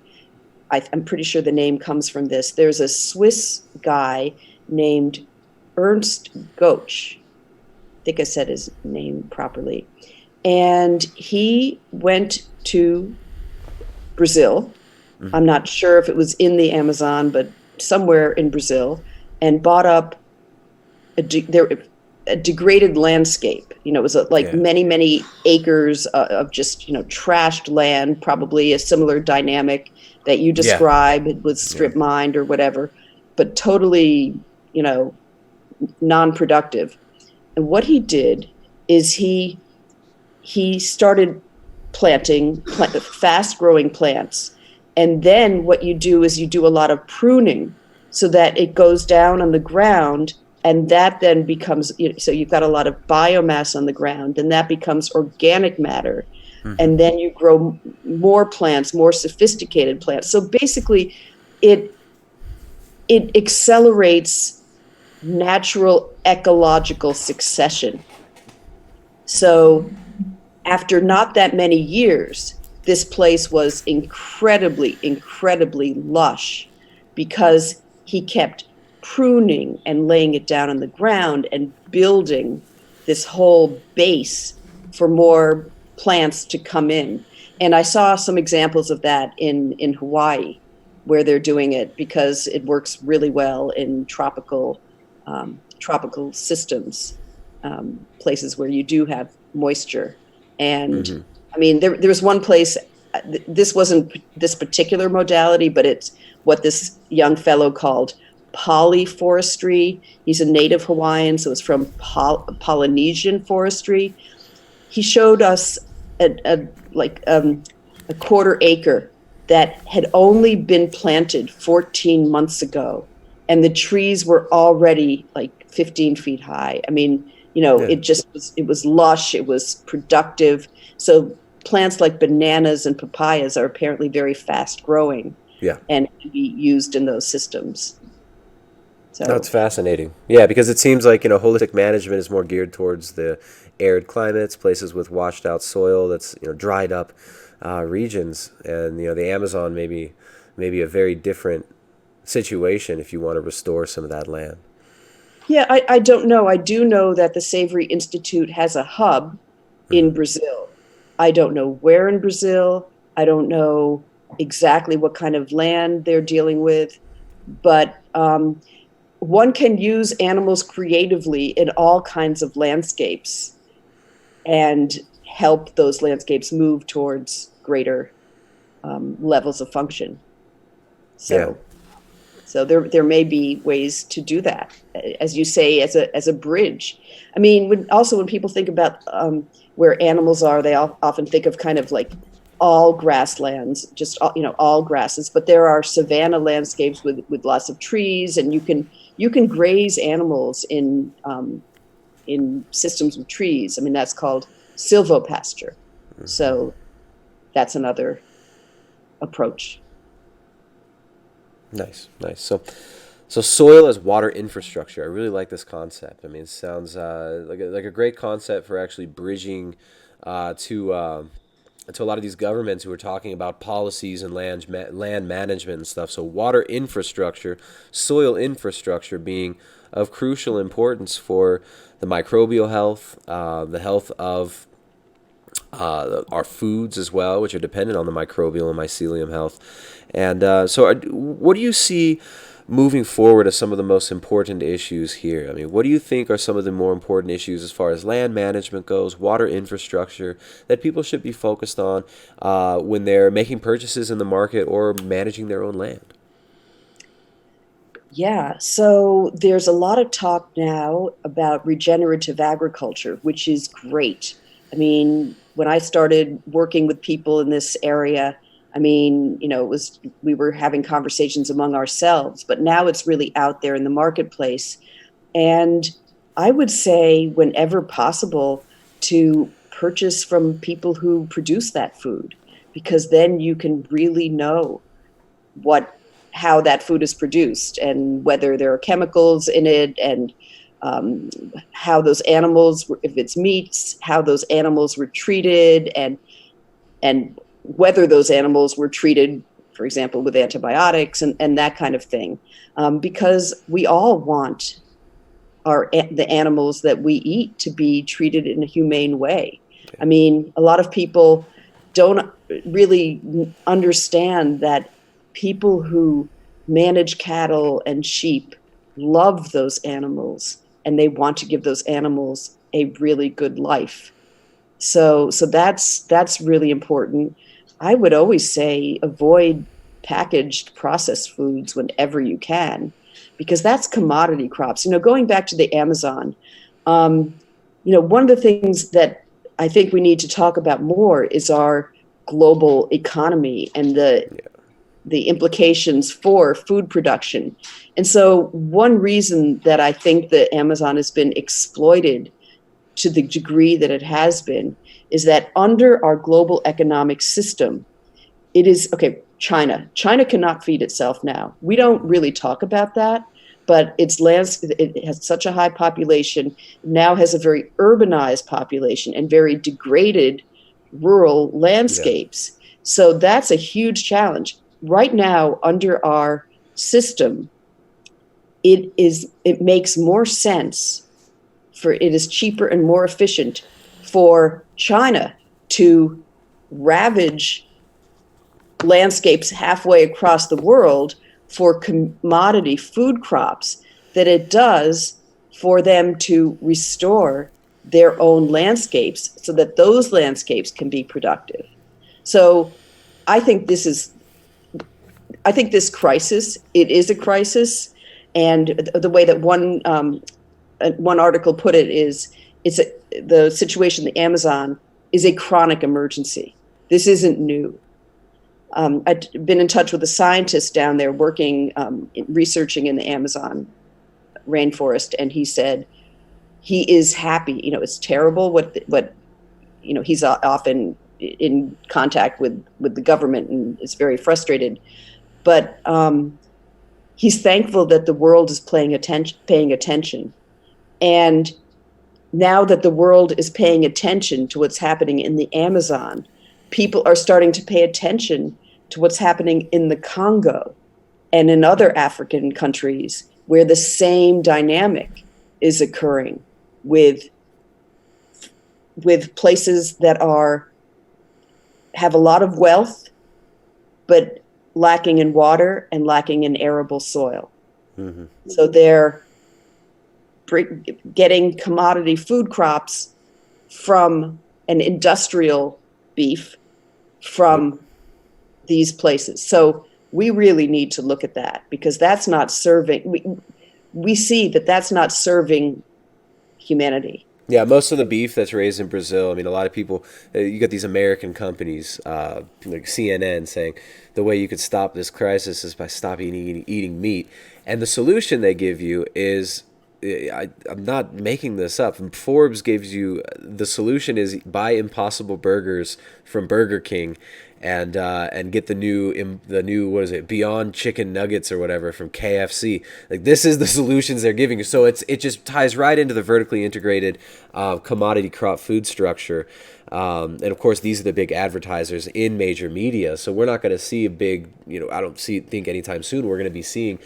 I'm pretty sure the name comes from this. There's a Swiss guy named Ernst Goetsch. I think I said his name properly. And he went to Brazil. Mm-hmm. I'm not sure if it was in the Amazon, but somewhere in Brazil, and bought up a degraded landscape. It was many, many acres of just, trashed land, probably a similar dynamic that you describe. It was strip mined or whatever, but totally, non-productive. And what he did is he started planting fast-growing plants. And then what you do is you do a lot of pruning so that it goes down on the ground. And that then becomes, so you've got a lot of biomass on the ground, and that becomes organic matter. Mm-hmm. And then you grow more plants, more sophisticated plants. So basically, it accelerates natural ecological succession. So after not that many years, this place was incredibly, incredibly lush because he kept pruning and laying it down on the ground and building this whole base for more plants to come in. And I saw some examples of that in Hawaii, where they're doing it because it works really well in tropical systems, places where you do have moisture. And mm-hmm. I mean, there's one place, this wasn't this particular modality, but it's what this young fellow called polyforestry. He's a native Hawaiian, so it's from Polynesian forestry. He showed us a quarter acre that had only been planted 14 months ago, and the trees were already like 15 feet high. I mean, Yeah. it was lush, it was productive. So plants like bananas and papayas are apparently very fast growing Yeah. and can be used in those systems. That's So fascinating. Yeah, because it seems like, holistic management is more geared towards the arid climates, places with washed out soil that's, dried up regions. And, the Amazon maybe a very different situation if you want to restore some of that land. yeah, I don't know. I do know that the Savory Institute has a hub in Brazil. I don't know where in Brazil. I don't know exactly what kind of land they're dealing with, but one can use animals creatively in all kinds of landscapes and help those landscapes move towards greater levels of function. Yeah. So, so there may be ways to do that, as you say, as a bridge. I mean, when people think about where animals are, they often think of kind of like all grasslands, just all grasses. But there are savanna landscapes with lots of trees, and you can graze animals in systems with trees. I mean, that's called silvopasture. So that's another approach. Nice, nice. So soil as water infrastructure. I really like this concept. I mean, it sounds like a great concept for actually bridging to a lot of these governments who are talking about policies and land management and stuff. So water infrastructure, soil infrastructure being of crucial importance for the microbial health, the health of our foods as well, which are dependent on the microbial and mycelium health. And what do you see moving forward as some of the most important issues here? I mean, what do you think are some of the more important issues as far as land management goes, water infrastructure, that people should be focused on when they're making purchases in the market or managing their own land? Yeah, so there's a lot of talk now about regenerative agriculture, which is great. I mean, when I started working with people in this area, I mean, we were having conversations among ourselves, but now it's really out there in the marketplace. And I would say, whenever possible, to purchase from people who produce that food, because then you can really know what how that food is produced and whether there are chemicals in it, and how those animals, if it's meats, how those animals were treated, and whether those animals were treated, for example, with antibiotics and that kind of thing, because we all want the animals that we eat to be treated in a humane way. I mean, a lot of people don't really understand that people who manage cattle and sheep love those animals, and they want to give those animals a really good life. So that's really important. I would always say avoid packaged processed foods whenever you can, because that's commodity crops. Going back to the Amazon, one of the things that I think we need to talk about more is our global economy and the implications for food production. And so one reason that I think the Amazon has been exploited to the degree that it has been is that under our global economic system, it is, okay, China cannot feed itself now. We don't really talk about that, but it has such a high population, now has a very urbanized population and very degraded rural Yeah. landscapes. So that's a huge challenge. Right now, under our system, it makes more sense, it is cheaper and more efficient for China to ravage landscapes halfway across the world for commodity food crops than it does for them to restore their own landscapes so that those landscapes can be productive. So I think this crisis, it is a crisis. And the way that one article put it is, the situation in the Amazon is a chronic emergency. This isn't new. I've been in touch with a scientist down there working, researching in the Amazon rainforest, and he said he is happy. It's terrible what he's often in contact with the government and is very frustrated, but he's thankful that the world is paying attention. And now that the world is paying attention to what's happening in the Amazon, people are starting to pay attention to what's happening in the Congo and in other African countries where the same dynamic is occurring with places that have a lot of wealth, but lacking in water and lacking in arable soil. Mm-hmm. So they're getting commodity food crops from an industrial beef from these places. So we really need to look at that, because that's not serving. We see that that's not serving humanity. Yeah, most of the beef that's raised in Brazil, I mean, a lot of people, you got these American companies, like CNN, saying the way you could stop this crisis is by stopping eating meat. And the solution they give you is, I'm not making this up, Forbes gives you, the solution is buy Impossible Burgers from Burger King and get the new what is it, Beyond Chicken Nuggets or whatever from KFC. Like, this is the solutions they're giving you. So it just ties right into the vertically integrated commodity crop food structure. And of course, these are the big advertisers in major media. So we're not going to see a big, I don't think anytime soon we're going to be seeing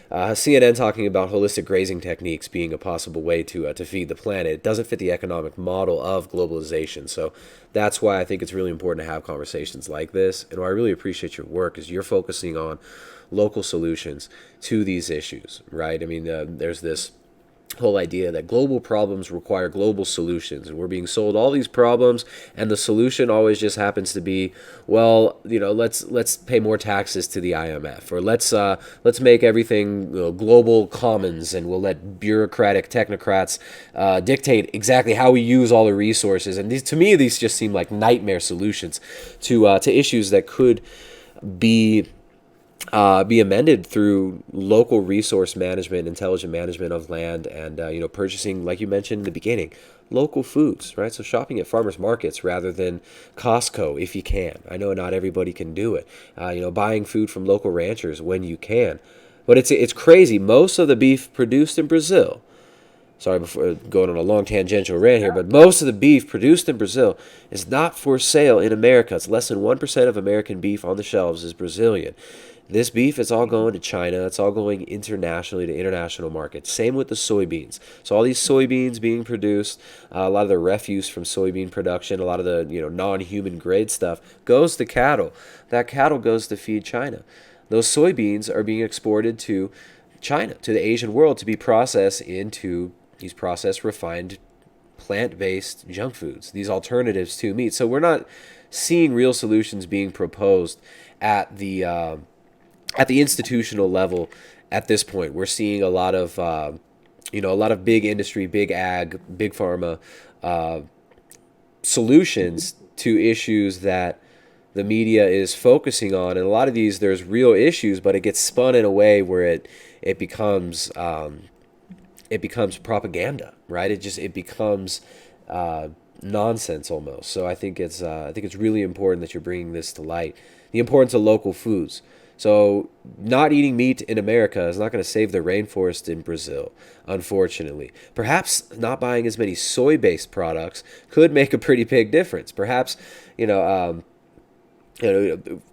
CNN talking about holistic grazing techniques being a possible way to feed the planet. It doesn't fit the economic model of globalization. So that's why I think it's really important to have conversations like this. And I really appreciate your work, is you're focusing on local solutions to these issues, right? I mean, there's this whole idea that global problems require global solutions, and we're being sold all these problems, and the solution always just happens to be, well, let's pay more taxes to the IMF, or let's make everything global commons, and we'll let bureaucratic technocrats dictate exactly how we use all the resources. And to me, these just seem like nightmare solutions to issues that could be amended through local resource management, intelligent management of land, and purchasing, like you mentioned in the beginning, local foods, right? So shopping at farmers markets rather than Costco if you can. I know not everybody can do it. Buying food from local ranchers when you can. But it's crazy. Most of the beef produced in Brazil, sorry, before going on a long tangential rant here, but most of the beef produced in Brazil is not for sale in America. It's less than 1% of American beef on the shelves is Brazilian. This beef is all going to China. It's all going internationally to international markets. Same with the soybeans. So all these soybeans being produced, a lot of the refuse from soybean production, a lot of the non-human grade stuff goes to cattle. That cattle goes to feed China. Those soybeans are being exported to China, to the Asian world, to be processed into these processed, refined, plant-based junk foods, these alternatives to meat. So we're not seeing real solutions being proposed at the institutional level at this point. We're seeing a lot of big industry, big ag, big pharma solutions to issues that the media is focusing on. And a lot of these, there's real issues, but it gets spun in a way where it becomes propaganda, right? It becomes nonsense almost. So I think it's really important that you're bringing this to light. The importance of local foods. So not eating meat in America is not going to save the rainforest in Brazil, unfortunately. Perhaps not buying as many soy-based products could make a pretty big difference. Perhaps,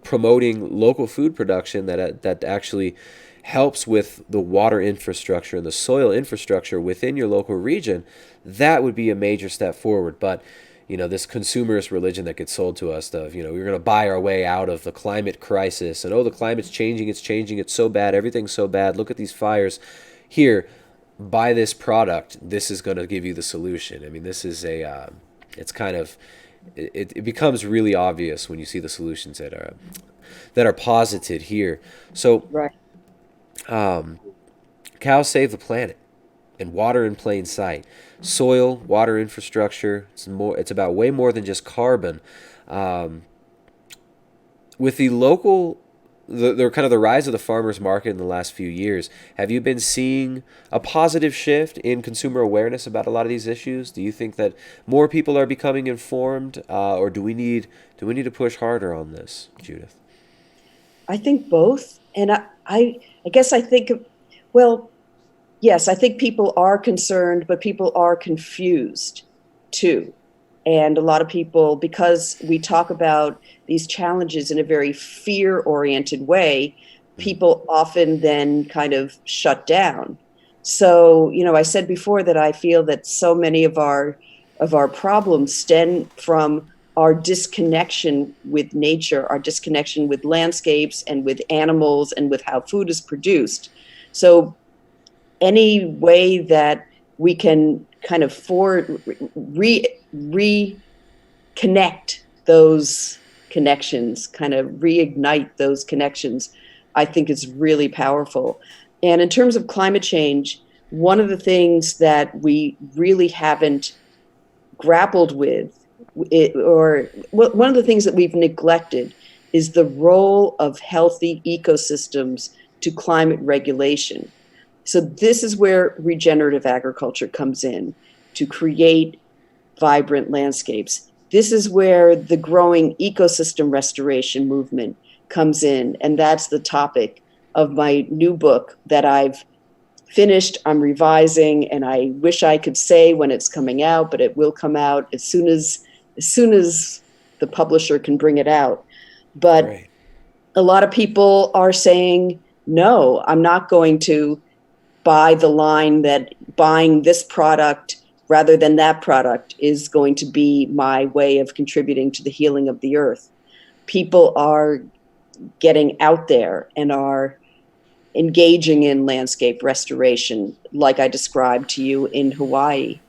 promoting local food production that actually helps with the water infrastructure and the soil infrastructure within your local region, that would be a major step forward. But this consumerist religion that gets sold to us of, we're going to buy our way out of the climate crisis, and the climate's changing, it's so bad, everything's so bad, look at these fires. Here, buy this product, this is going to give you the solution. I mean, this is it's kind of, it becomes really obvious when you see the solutions that are posited here. So, right. Cows save the planet, and water in plain sight. Soil, water infrastructure, it's about way more than just carbon. with the kind of the rise of the farmers market in the last few years, have you been seeing a positive shift in consumer awareness about a lot of these issues? Do you think that more people are becoming informed, or do we need to push harder on this, Judith? I think both. And I guess I think, well, yes, I think people are concerned, but people are confused too. And a lot of people, because we talk about these challenges in a very fear-oriented way, people often then kind of shut down. So, I said before that I feel that so many of our problems stem from our disconnection with nature, our disconnection with landscapes and with animals and with how food is produced. So any way that we can kind of reconnect those connections, kind of reignite those connections, I think is really powerful. And in terms of climate change, one of the things that we really haven't grappled with, one of the things that we've neglected, is the role of healthy ecosystems to climate regulation. So this is where regenerative agriculture comes in, to create vibrant landscapes. This is where the growing ecosystem restoration movement comes in, and that's the topic of my new book that I've finished. I'm revising, and I wish I could say when it's coming out, but it will come out as soon as the publisher can bring it out. But right. A lot of people are saying, no, I'm not going to buy the line that buying this product rather than that product is going to be my way of contributing to the healing of the earth. People are getting out there and are engaging in landscape restoration, like I described to you in Hawaii.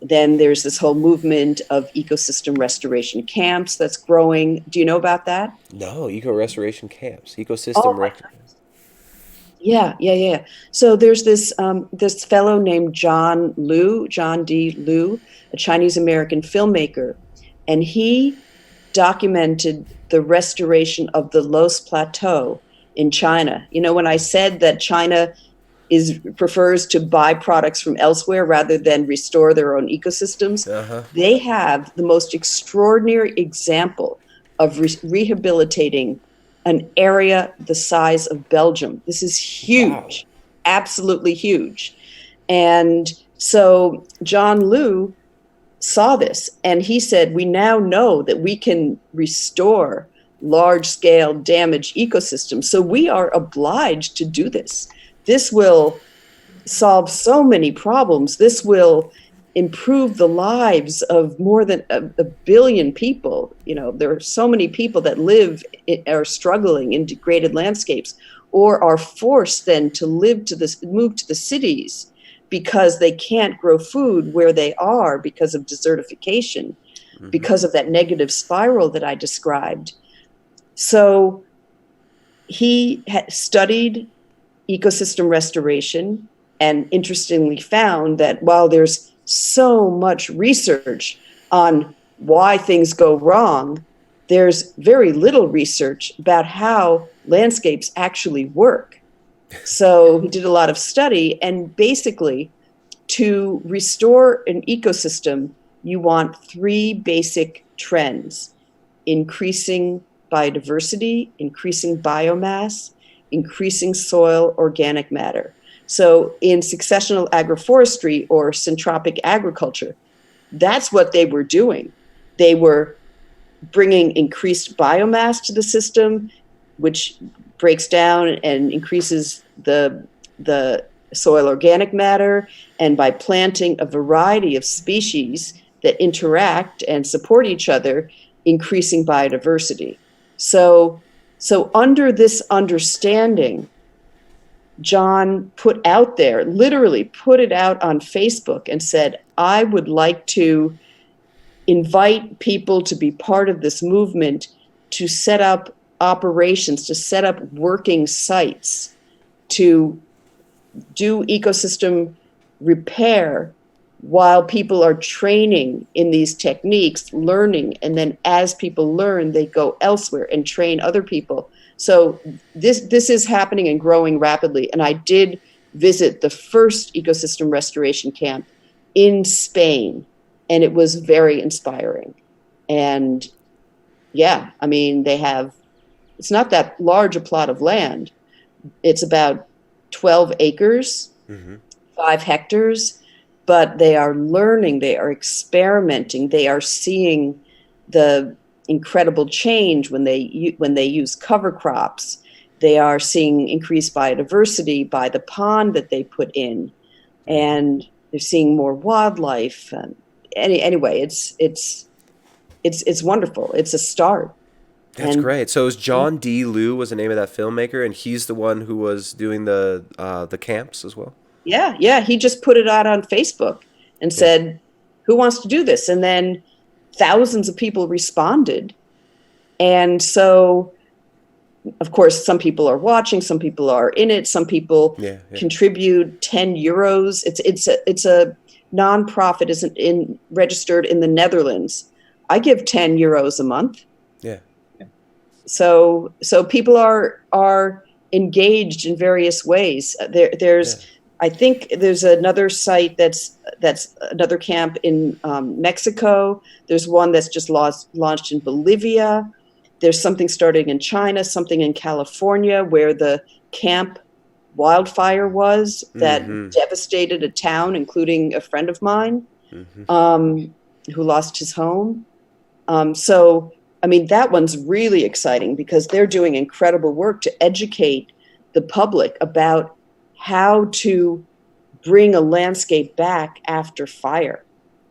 Then there's this whole movement of ecosystem restoration camps that's growing. Do you know about that? No, ecosystem restoration. Yeah. So there's this fellow named John D. Liu, a Chinese American filmmaker, and he documented the restoration of the Loess Plateau in China. When I said that China prefers to buy products from elsewhere rather than restore their own ecosystems, they have the most extraordinary example of rehabilitating an area the size of Belgium. This is huge, wow. Absolutely huge. And so John Liu saw this, and he said, we now know that we can restore large-scale damaged ecosystems, so we are obliged to do this. This will solve so many problems. This will improve the lives of more than a billion people. There are so many people that are struggling in degraded landscapes, or are forced then to move to the cities because they can't grow food where they are because of desertification, because of that negative spiral that I described. So he had studied ecosystem restoration and interestingly found that while there's so much research on why things go wrong, there's very little research about how landscapes actually work. So he did a lot of study, and basically to restore an ecosystem, you want three basic trends: increasing biodiversity, increasing biomass, increasing soil organic matter. So in successional agroforestry or syntropic agriculture, that's what they were doing. They were bringing increased biomass to the system, which breaks down and increases the soil organic matter, and by planting a variety of species that interact and support each other, increasing biodiversity. So under this understanding, John literally put it out on Facebook and said, I would like to invite people to be part of this movement, to set up operations, to set up working sites, to do ecosystem repair while people are training in these techniques, learning, and then as people learn, they go elsewhere and train other people. So this is happening and growing rapidly. And I did visit the first ecosystem restoration camp in Spain, and it was very inspiring. And yeah, I mean, it's not that large a plot of land. It's about 12 acres, 5 hectares, but they are learning, they are experimenting, they are seeing the incredible change when they use cover crops. They are seeing increased biodiversity by the pond that they put in, and they're seeing more wildlife. Anyway, it's wonderful. It's a start. That's great. So it was John D. Liu was the name of that filmmaker, and he's the one who was doing the camps as well? Yeah. He just put it out on Facebook and said, who wants to do this? And then thousands of people responded. And so, of course, some people are watching, some people are in it, some people contribute 10 euros. It's a nonprofit, isn't registered in the Netherlands. I give 10 euros a month. Yeah. So people are engaged in various ways. I think there's another site that's another camp in Mexico. There's one that's just launched in Bolivia. There's something starting in China, something in California where the camp wildfire was that devastated a town, including a friend of mine who lost his home. So, I mean, that one's really exciting because they're doing incredible work to educate the public about how to bring a landscape back after fire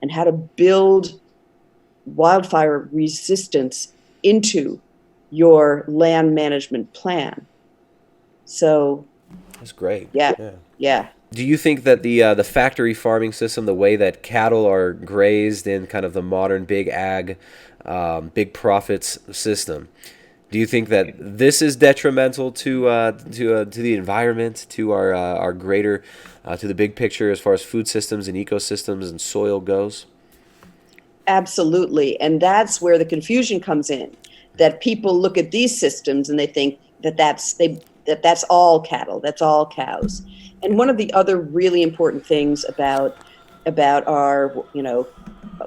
and how to build wildfire resistance into your land management plan. So that's great. Yeah. Do you think that the factory farming system, the way that cattle are grazed in kind of the modern big ag, big profits system, do you think that this is detrimental to the environment, to our greater, to the big picture as far as food systems and ecosystems and soil goes? Absolutely, and that's where the confusion comes in. That people look at these systems and they think that's all cattle, that's all cows. And one of the other really important things about our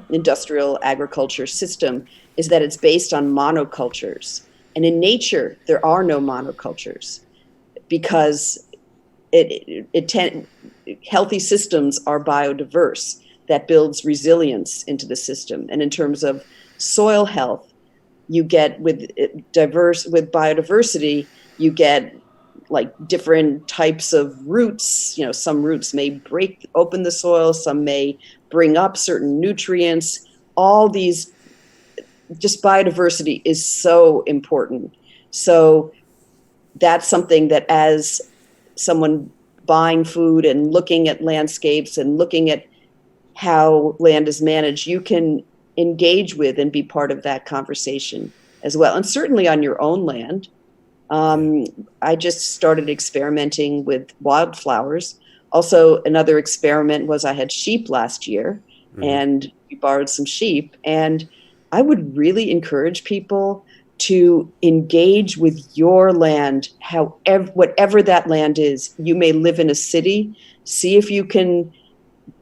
industrial agriculture system is that it's based on monocultures. And in nature, there are no monocultures because healthy systems are biodiverse. That builds resilience into the system. And in terms of soil health, you get with biodiversity, you get like different types of roots. Some roots may break open the soil, some may bring up certain nutrients. All these, just biodiversity is so important. So that's something that as someone buying food and looking at landscapes and looking at how land is managed, you can engage with and be part of that conversation as well. And certainly on your own land. I just started experimenting with wildflowers. Also, another experiment was I had sheep last year and we borrowed some sheep. And I would really encourage people to engage with your land, whatever that land is. You may live in a city. See if you can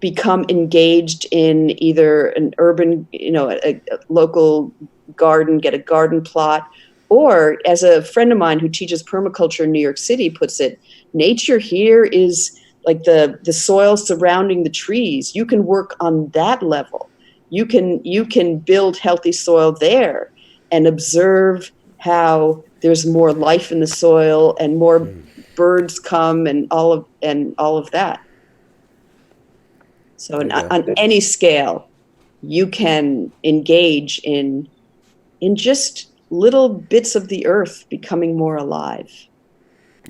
become engaged in either an urban, a local garden, get a garden plot, or as a friend of mine who teaches permaculture in New York City puts it, nature here is like the soil surrounding the trees. You can work on that level. You can build healthy soil there and observe how there's more life in the soil and more birds come and all of that. So on any scale, you can engage in just little bits of the earth becoming more alive.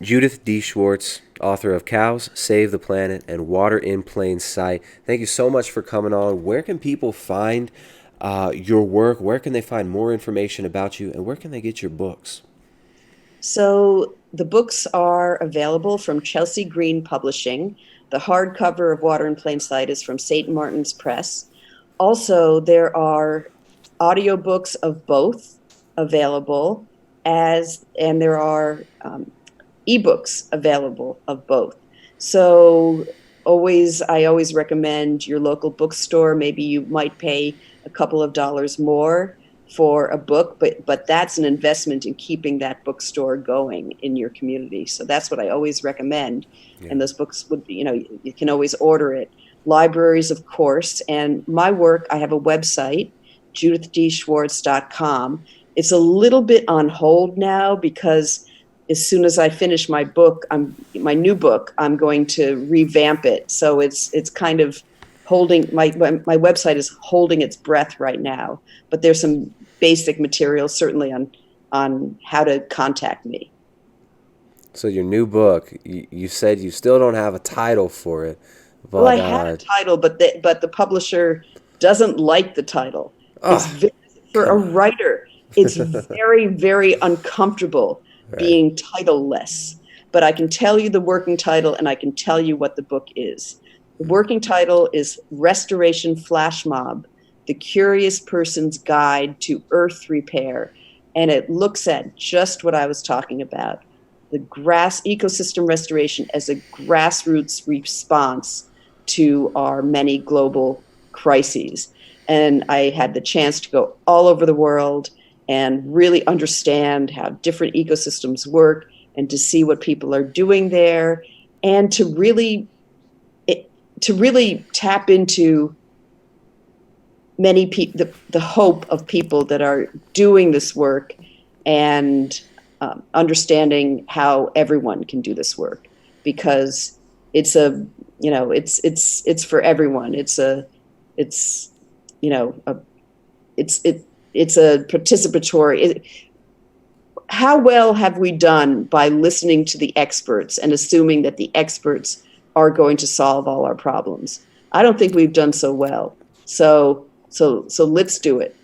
Judith D Schwartz, author of Cows, Save the Planet, and Water in Plain Sight. Thank you so much for coming on. Where can people find your work? Where can they find more information about you? And where can they get your books? So the books are available from Chelsea Green Publishing. The hardcover of Water in Plain Sight is from St. Martin's Press. Also, there are audiobooks of both available, and there are ebooks available of both. So I always recommend your local bookstore. Maybe you might pay a couple of dollars more for a book, but that's an investment in keeping that bookstore going in your community. So that's what I always recommend. Yeah. And those books would, you can always order it. Libraries, of course, and my work, I have a website, judithdschwartz.com. It's a little bit on hold now because as soon as I finish my new book, I'm going to revamp it. So it's kind of holding, my website is holding its breath right now, but there's some basic material certainly on how to contact me. So your new book, you said you still don't have a title for it. But, well, I had a title, but the publisher doesn't like the title. For a writer, it's very, very uncomfortable being titleless. But I can tell you the working title, and I can tell you what the book is. The working title is Restoration Flash Mob, The Curious Person's Guide to Earth Repair. And it looks at just what I was talking about, the grass ecosystem restoration as a grassroots response to our many global crises. And I had the chance to go all over the world and really understand how different ecosystems work and to see what people are doing there and to really tap into many people, the hope of people that are doing this work and understanding how everyone can do this work, because it's for everyone. It's a participatory. How well have we done by listening to the experts and assuming that the experts are going to solve all our problems? I don't think we've done so well. So let's do it.